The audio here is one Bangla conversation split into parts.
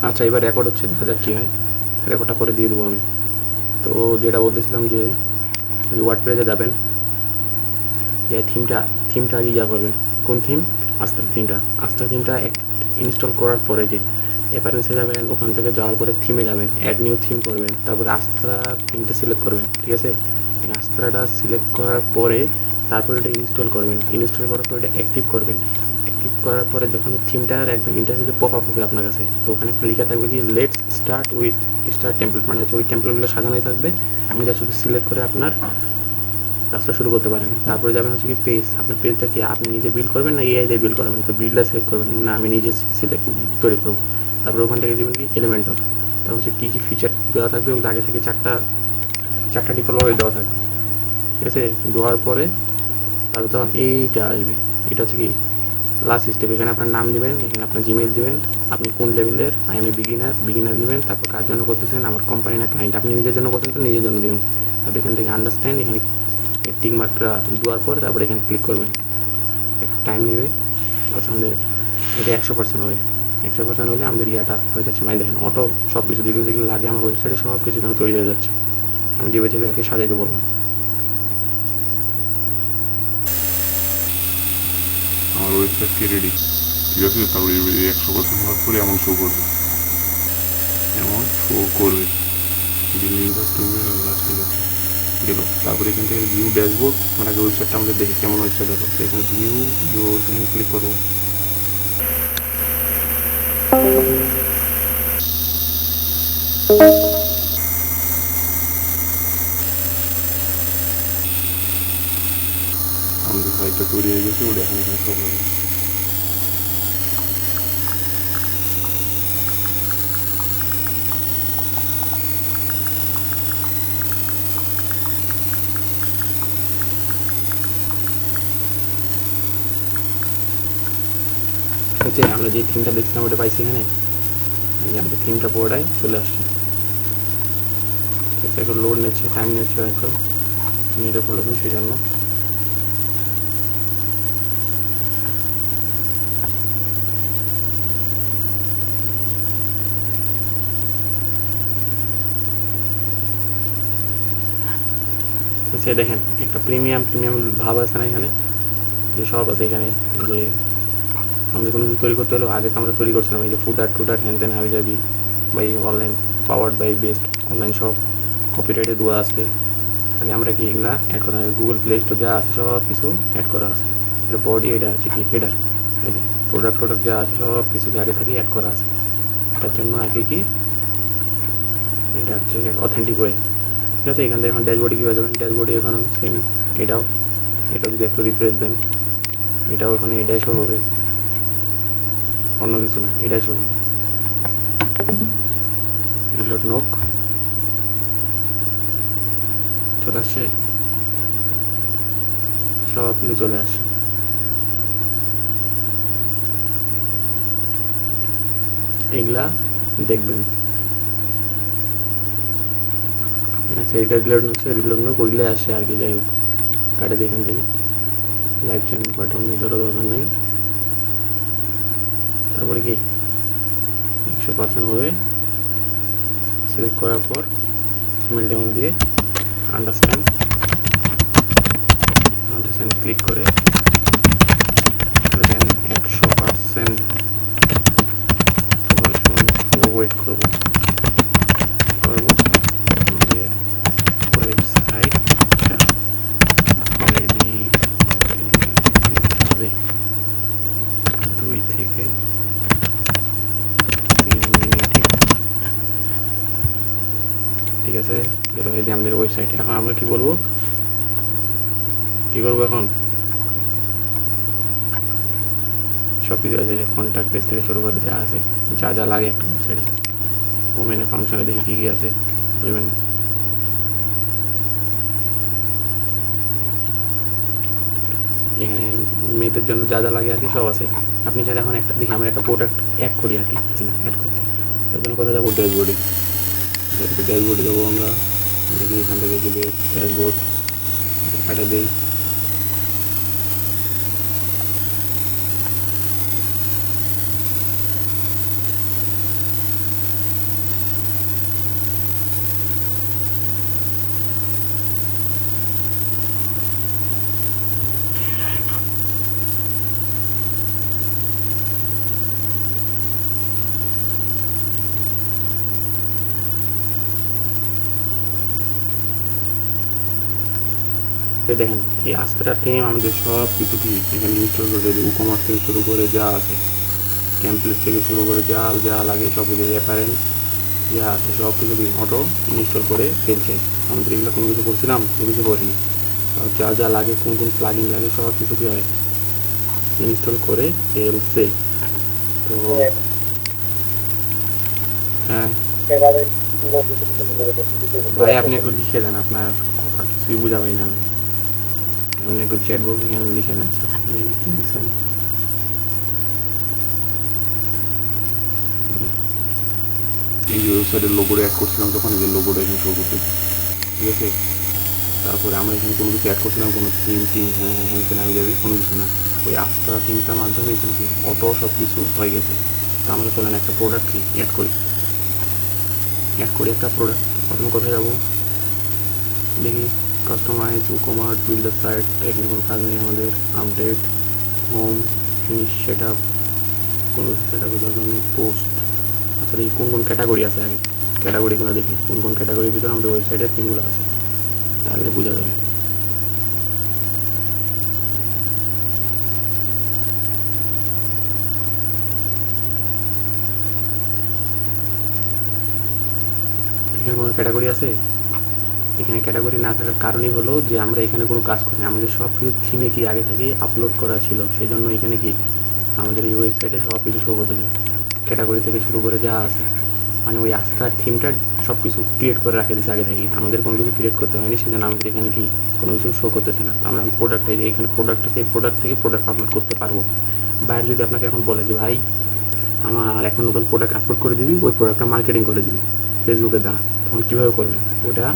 আচ্ছা, এবার রেকর্ড হচ্ছে, দেখা যাক কী হয়। রেকর্ডটা করে দিয়ে দেবো আমি। তো যেটা বলতেছিলাম যে ওয়ার্ডপ্রেসে যাবেন, যে থিমটা আগে করবেন। কোন থিম? আস্তার থিমটা ইনস্টল করার পরে যে অ্যাপারেন্সে যাবেন, ওখান থেকে যাওয়ার পরে থিমে যাবেন, অ্যাড নিউ থিম করবেন, তারপরে আস্ত্রা থিমটা সিলেক্ট করবেন। ঠিক আছে, এই আস্ত্রাটা সিলেক্ট করার পরে তারপরে এটা ইনস্টল করবেন। ইনস্টল করার পরে এটা অ্যাক্টিভ করবেন। অ্যাক্টিভ করার পরে যখন থিমটার একদম ইন্টারফেসে পপ আপ হবে আপনার কাছে, তো ওখানে একটা লেখা থাকবে কি let's start with star template, মানে হচ্ছে ওই টেমপ্লেটগুলো সাজানোই থাকবে। আপনি যা শুধু সিলেক্ট করে আপনার কাজটা শুরু করতে পারেন। তারপরে যাবেন হচ্ছে কি পেজ। আপনার পেজটা কি আপনি নিজে বিল্ড করবেন না এআই দিয়ে বিল্ড করবেন? তো বিল্ডার সিলেক্ট করবেন, না আমি নিজে সিলেক্ট তৈরি করবো। তারপরে ওখান থেকে দেবেন কি এলিমেন্টাল। তারপর হচ্ছে কী কী ফিচার দেওয়া থাকবে, ওগুলো আগে থেকে চারটা ডিফল্ট দেওয়া থাকবে। ঠিক আছে, দেওয়ার পরে তারপর তখন এইটা আসবে। এটা হচ্ছে কি লাস্ট স্টেপ। এখানে আপনার নাম দিবেন, এখানে আপনার জিমেল দিবেন, আপনি কোন লেভেলের, আই এম এ বিগিনার দিবেন, তারপর কার জন্য করতেছেন, আমার কোম্পানি না ক্লায়েন্ট। আপনি নিজের জন্য করতেন তো নিজের জন্য দেবেন। তারপর এখান থেকে আন্ডারস্ট্যান্ড, এখানে টিক মার্কটা দেওয়ার পর তারপরে এখানে ক্লিক করবেন। একটু টাইম নেবে। আচ্ছা, আমাদের এটা 100% হবে। 100% হলে আমাদের ইয়াটা হয়ে যাচ্ছে, মানে দেখেন অটো সব কিছু যেগুলো যেগুলো লাগে আমার ওয়েবসাইটে সব কিছু এখানে তৈরি হয়ে যাচ্ছে। আমি যেভাবে যেভাবে একে সাজাইতে বললাম। আমার ওয়েবসাইটটি রেডি, ঠিক আছে। তারপরে 100% হওয়ার পরে এমন শো করবে, এমন শো করবে। বিল্ডিং ঠিক আছে, গেল। তারপরে এখান থেকে ভিউ ড্যাশবোর্ড, মানে আগে ওয়েবসাইটটা আমাদের দেখি কেমন ওয়েবসাইট হলো। তো এখানে ভিউ এখানে ক্লিক করবো। আমাদের সাইটটা তৈরি হয়ে গেছে, ওটা এখানে শো করবে। হচ্ছে আমরা যে থিমটা দেখছিলাম ওটা পাইছি এখানে। এই যে আমাদের থিমটা পুরোটাই চলে আসছে। ঠিক আছে, এখন লোড নিচ্ছে, টাইম নিচ্ছে হয়তো, নেটের প্রবলেম সেই জন্য। আচ্ছা, দেখেন একটা প্রিমিয়াম ভাব আছে না এখানে, যে সব আছে এখানে। যে আমাদের কোনো কিছু তৈরি করতে হলেও আগে তো আমরা তৈরি করছিলাম এই যে ফুটার হ্যান ত্যান হাবি যাবি, by online powered by best online shop, কপিরাইটে দেওয়া আছে। আগে আমরা কি এগুলা অ্যাড করা গুগল প্লে স্টোর যা আছে সব কিছু অ্যাড করা আছে। এটা বডি, এটা হচ্ছে কি হেডার, এই যে প্রোডাক্ট যা আছে সব কিছু আগে থেকে অ্যাড করা আছে। এটার জন্য আগে কি এটা হচ্ছে অথেন্টিক ওয়ে। ঠিক আছে, এখান থেকে এখন ড্যাশবোর্ডে কী হয়ে যাবেন, ড্যাশবোর্ডে এখানেও সেম। এটাও যদি একটু রিফ্রেশ দেন, এটাও এখানে এটাই শো হবে, অন্য কিছু না, এটাই শো হবে। রিলোড নোক চলে আসছে, সব কিছু চলে আসছে। এগুলা দেখবেন। আচ্ছা, এটা রিলোড নোক ওইগুলো আসে আর কি। যাই হোক, কাটে দিই এখান থেকে। লাইভ চ্যানেল বাটন এটারও দরকার নেই। তারপরে কি 100% হবে। সিলেক্ট করার পর ইমেল টেমেল দিয়ে আন্ডারস্ট্যান্ড ক্লিক করে দেন 100% ওয়েট করবো দিয়ে ওয়েবসাইটটা রেডি হবে 2 থেকে 3 মিনিটে। ঠিক আছে, যেটা হয়ে আমাদের ওয়েবসাইটে। এখন আমরা কি করবো এখন সব কিছু আছে, কন্ট্যাক্ট পেজ থেকে শুরু করে যা আছে, যা লাগে একটা ওয়েবসাইটে। ওমেনে ফাংশনে দেখি কী কী আছে। ওমেন এখানে মেয়েদের জন্য যা লাগে আর কি সব আছে। আপনি চাইলে এখন একটা দেখি আমরা একটা প্রোডাক্ট অ্যাড করি আর কি, অ্যাড করতে। তার জন্য কোথায় যাবো, ড্যাশবোর্ডে যাবো আমরা। দেখি এখান থেকে দেবে ড্যাশবোর্ড, কাটা দিই। দেখেন এই আস্তাটা থিম আমাদের সব কিছু কি এখানে ইনস্টল করে দেবে, উকমার থেকে শুরু করে যা আছে, টেমপ্লেট থেকে শুরু করে যা যা লাগে সব কিছু, অ্যাপারেন্স যা আছে সব কিছু কি অটো ইনস্টল করে ফেলছে। আমাদের এগুলো কোনো কিছু করছিলাম, কোনো কিছু করিনি। আর যা যা লাগে, কোন কোন প্লাগিন লাগে সব কিছু কি হয় ইনস্টল করে ফেলছে। তো হ্যাঁ ভাই আপনি একটু লিখে দেন, আপনার কথা কিছুই বোঝা পাই না আমি। আপনি একটু চ্যাট বক্স এখানে লিখে দেন স্যার, কি লিখছেন। এই যে ওয়েবসাইটের লোগোটা অ্যাড করছিলাম তখন এই যে লোগোটা এখানে শো করতে, ঠিক আছে, তারপরে আমরা এখানে কোনো কিছু অ্যাড করছিলাম, কোনো থিম টিম হ্যাঁ হ্যাঁ আমি যাবি কোনো কিছু না, ওই আস্তা থিমটার মাধ্যমে এখানে কি অটো সব কিছু হয়ে গেছে। তো আমরা চলেন একটা প্রোডাক্ট কি অ্যাড করি, একটা প্রোডাক্ট। প্রথমে কোথায় যাবো দেখি, কাস্টমাইজ উকমার্ট বিল্ডার সাইট, এখানে কোনো কাজ নেই আমাদের। Update home finish set up, কোনো সেট আপের দরকার নেই। পোস্ট, আচ্ছা দেখি কোন কোন ক্যাটাগরি আছে, আগে ক্যাটাগরিগুলো দেখি কোন কোন ক্যাটাগরির ভিতরে আমাদের ওয়েবসাইটের থিমগুলো আছে, তাহলে বোঝা যাবে। এখানে কোনো ক্যাটাগরি আছে? এখানে ক্যাটাগরি না থাকার কারণই হলো যে আমরা এখানে কোনো কাজ করি না, আমাদের সব কিছু থিমে কি আগে থেকে আপলোড করা ছিল, সেই জন্য এখানে কি আমাদের এই ওয়েবসাইটে সব কিছু শো করতে হবে। ক্যাটাগরি থেকে শুরু করে যা আছে, মানে ওই আস্থার থিমটা সব কিছু ক্রিয়েট করে রাখে দিয়েছে আগে থেকে, আমাদের কোনো কিছু ক্রিয়েট করতে হয়নি, সেজন্য আমাদের এখানে কি কোনো কিছু শো করতেছে না। তো আমরা প্রোডাক্টে যে এখানে প্রোডাক্ট আছে, এই প্রোডাক্ট থেকে প্রোডাক্ট আপলোড করতে পারবো। বাইরে যদি আপনাকে এখন বলে যে ভাই আমার একটা নতুন প্রোডাক্ট আপলোড করে দিবি, ওই প্রোডাক্টটা মার্কেটিং করে দিবি ফেসবুকের দ্বারা, তখন কীভাবে করবেন ওটা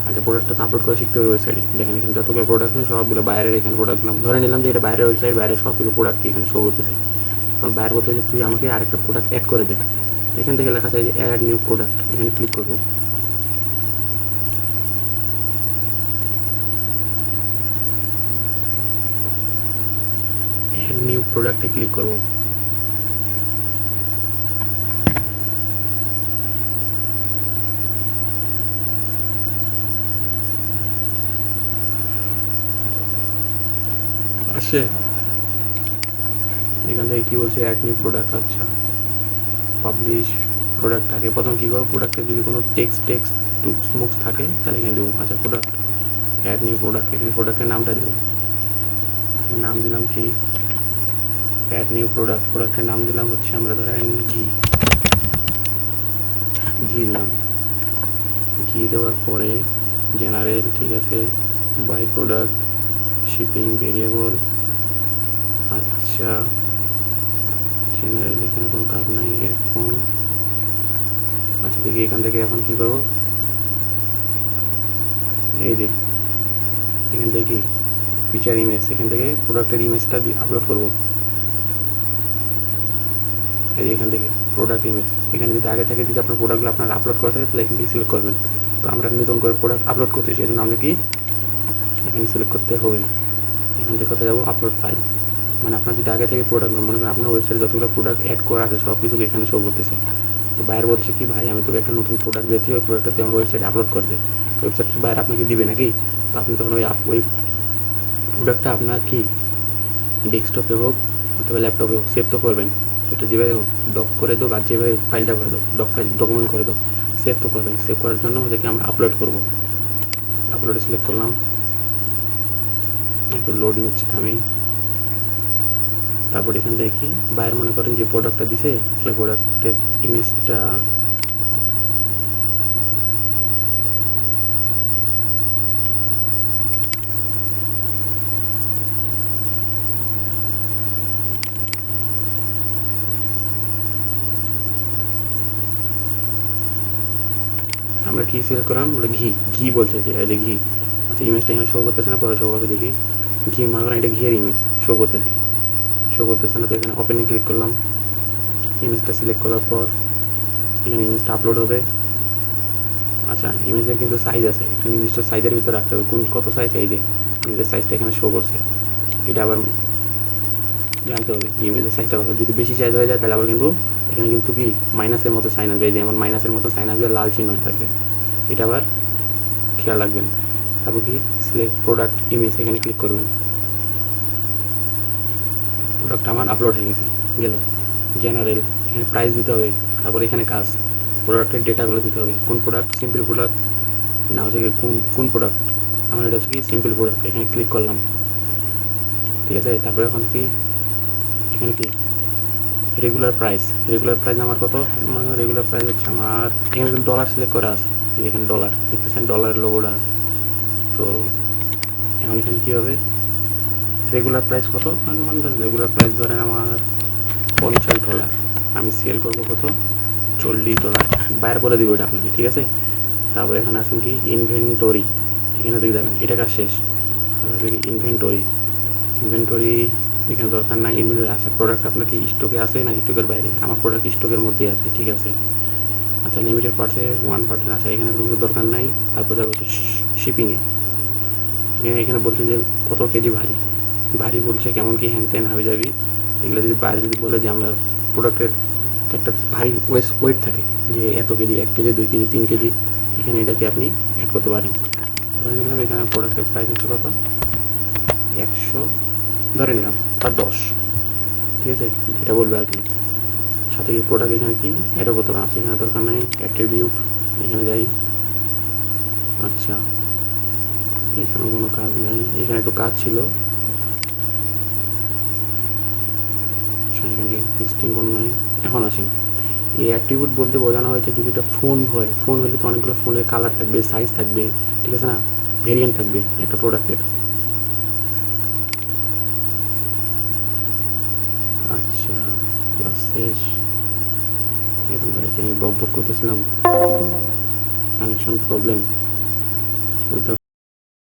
আগে প্রোডাক্টটা তো আপলোড করে শিখতে হবে ওয়েবসাইটে। দেখেন এখানে যতগুলো প্রোডাক্ট আছে সবগুলো বাইরের, এখানে প্রোডাক্টগুলো ধরে নিলাম যে এটা বাইরের ওয়েবসাইট, বাইরের সব কিছু প্রোডাক্ট এখানে শো করতেছে। তখন বাইরে বলতে যে তুই আমাকে আরেকটা প্রোডাক্ট অ্যাড করে দে, এখান থেকে লেখা চাই যে অ্যাড নিউ প্রোডাক্ট, এখানে ক্লিক করবো। অ্যাড নিউ প্রোডাক্টে ক্লিক করবো। আসে এখান থেকে কী বলছে অ্যাড নিউ প্রোডাক্ট, আচ্ছা পাবলিশ প্রোডাক্ট। আগে প্রথম কী করবো, প্রোডাক্টে যদি কোনো টেক্সট মুক্স থাকে তাহলে এখানে দেবো। আচ্ছা প্রোডাক্ট অ্যাড নিউ প্রোডাক্ট, এখানে প্রোডাক্টের নামটা দেবো, নাম দিলাম কি অ্যাড নিউ প্রোডাক্ট, প্রোডাক্টের নাম দিলাম হচ্ছে আমরা ধরেন ঘি দিলাম। ঘি দেওয়ার পরে জেনারেল, ঠিক আছে, বাই প্রোডাক্ট, শিপিং ভেরিয়েবল, আচ্ছা জেনারেল এখানে কোনো কাজ নাই, হেডফোন। আচ্ছা দেখি এখান থেকে এখন কী করবো, এই যে এখান থেকে কি ফিচার ইমেজ, এখান থেকে প্রোডাক্টের ইমেজটা আপলোড করবো। এই যে এখান থেকে প্রোডাক্ট ইমেজ, এখানে যদি আগে থেকে যদি আপনার প্রোডাক্টগুলো আপনার আপলোড করা থাকে তাহলে এখান থেকে সিলেক্ট করবেন। তো আমরা নতুন করে প্রোডাক্ট আপলোড করতে, সেই জন্য আমাদের কি এখানে সিলেক্ট করতে হবে। এখান থেকে কোথায় যাবো, আপলোড ফাইল, মানে আপনার যদি আগে থেকে প্রোডাক্ট, মনে করেন আপনার ওয়েবসাইটে যতগুলো প্রোডাক্ট অ্যাড করা আছে সব কিছু এখানে শো করতেছে। তো বাইরে বলছে কি ভাই আমি তোকে একটা নতুন প্রোডাক্ট দিয়েছি, ওই প্রোডাক্টটা তুই আমার ওয়েবসাইটে আপলোড করে দে। তো ওয়েবসাইটটা বাইরে আপনাকে দিবে নাকি, তো আপনি তখন ওই প্রোডাক্টটা আপনার কি ডেস্কটপে হোক অথবা ল্যাপটপে হোক সেভ তো করবেন, এটা যেভাবে হোক ডক করে দো, আর যেভাবে ফাইলটা করে দো ডক ফাইল ডকুমেন্ট করে দো, সেভ তো করবেন। সেভ করার জন্য ওদেরকে আমরা আপলোড করব, আপলোডে সিলেক্ট করলাম, একটু লোড নিচ্ছে আমি। তারপর এখান থেকে কি বাইরে মনে করেন যে প্রোডাক্টটা দিছে সেই প্রোডাক্টের ইমেজটা আমরা কী সিলেক্ট করলাম, আমরা ঘি বলছে যে ঘি। আচ্ছা ইমেজটা এখানে শো করতেছে না, পরে শো করতে দেখি ঘি, মনে করেন এটা ঘিয়ের ইমেজ শো করতেছে না, তো এখানে ওপেনে ক্লিক করলাম। ইমেজটা সিলেক্ট করার পর এখানে ইমেজটা আপলোড হবে। আচ্ছা ইমেজের কিন্তু সাইজ আছে, একটা নির্দিষ্ট সাইজের ভিতরে রাখতে হবে, কত সাইজ, এই যে ইমেজের সাইজটা এখানে শো করছে, এটা আবার জানতে হবে যে ইমেজের সাইজটা কত। যদি বেশি সাইজ হয়ে যায় তাহলে আবার কিন্তু এখানে কিন্তু কি মাইনাসের মতো সাইন আসবে, এই যে আমার মাইনাসের মতো সাইন আসবে, লাল চিহ্ন হয়ে থাকবে, এটা আবার খেয়াল রাখবেন। তারপর কি সিলেক্ট প্রোডাক্ট ইমেজ, এখানে ক্লিক করবেন। প্রোডাক্ট আমার আপলোড হয়ে গেছে, গেল জেনারেল, এখানে প্রাইস দিতে হবে, তারপর এখানে কাজ প্রোডাক্টের ডেটাগুলো দিতে হবে, কোন প্রোডাক্ট, সিম্পল প্রোডাক্ট না হচ্ছে কি কোন প্রোডাক্ট, আমার এটা হচ্ছে কি সিম্পল প্রোডাক্ট, এখানে ক্লিক করলাম, ঠিক আছে। তারপরে এখন কি এখানে কি রেগুলার প্রাইস আমার কত, মানে রেগুলার প্রাইস হচ্ছে আমার, এখানে কিন্তু ডলার সিলেক্ট করা আছে, এখানে ডলার দেখতেছেন, ডলারের লোগোটা আছে। তো এখন এখানে কী হবে, রেগুলার প্রাইস কত, মানে রেগুলার প্রাইস ধরেন আমার $50, আমি সেল করবো কত, $40, বাইরে বলে দিব এটা আপনাকে, ঠিক আছে। তারপরে এখানে আছেন কি ইনভেন্টরি, এখানে দেখে যাবেন, এটা কাজ শেষ। তারপরে কি ইনভেন্টরি এখানে দরকার নাই, ইনভেন্টরি আচ্ছা প্রোডাক্ট আপনার কি স্টকে আছে না স্টকের বাইরে, আমার প্রোডাক্ট স্টকের মধ্যেই আছে, ঠিক আছে। আচ্ছা লিমিটেড পার্সেন্ট 1%, আচ্ছা এখানে কোনো দরকার নাই। তারপর যাবে হচ্ছে শিপিংয়ে, এখানে বলছে যে কত কেজি ভারী বলছে, কেমন কি হ্যান ত্যান হয়ে যাবি, এগুলো যদি বাইরে যদি বলে যে আমরা প্রোডাক্টের একটা ভারী ওয়েট থাকে যে এত কেজি, 1 কেজি 2 কেজি 3 কেজি, এখানে এটাকে আপনি অ্যাড করতে পারেন। ধরে নিলাম এখানে প্রোডাক্টের প্রাইস হচ্ছে কত, 100 ধরে নিলাম বা 10, ঠিক আছে, এটা বলবে আর কি। সাথে কি প্রোডাক্ট এখানে কি অ্যাডও করতে পারেন, আচ্ছা এখানে দরকার নেই, অ্যাট্রিবিউট এখানে যাই, আচ্ছা এখানে কোনো কাজ নেই, এখানে একটু কাজ ছিল, আচ্ছা এখানে এক্সিস্টিং কোনো নাই। এখন আসেন, এই অ্যাট্রিবিউট বলতে বোঝানো হয়েছে যদি এটা ফোন হলে তো অনেকগুলো ফোনের কালার থাকবে, সাইজ থাকবে, ঠিক আছে না, ভেরিয়েন্ট থাকবে একটা প্রোডাক্টের। আচ্ছা ক্লাস শেষ, এরকম ধরে আমি বক করতেছিলাম, কানেকশন প্রবলেম উইথ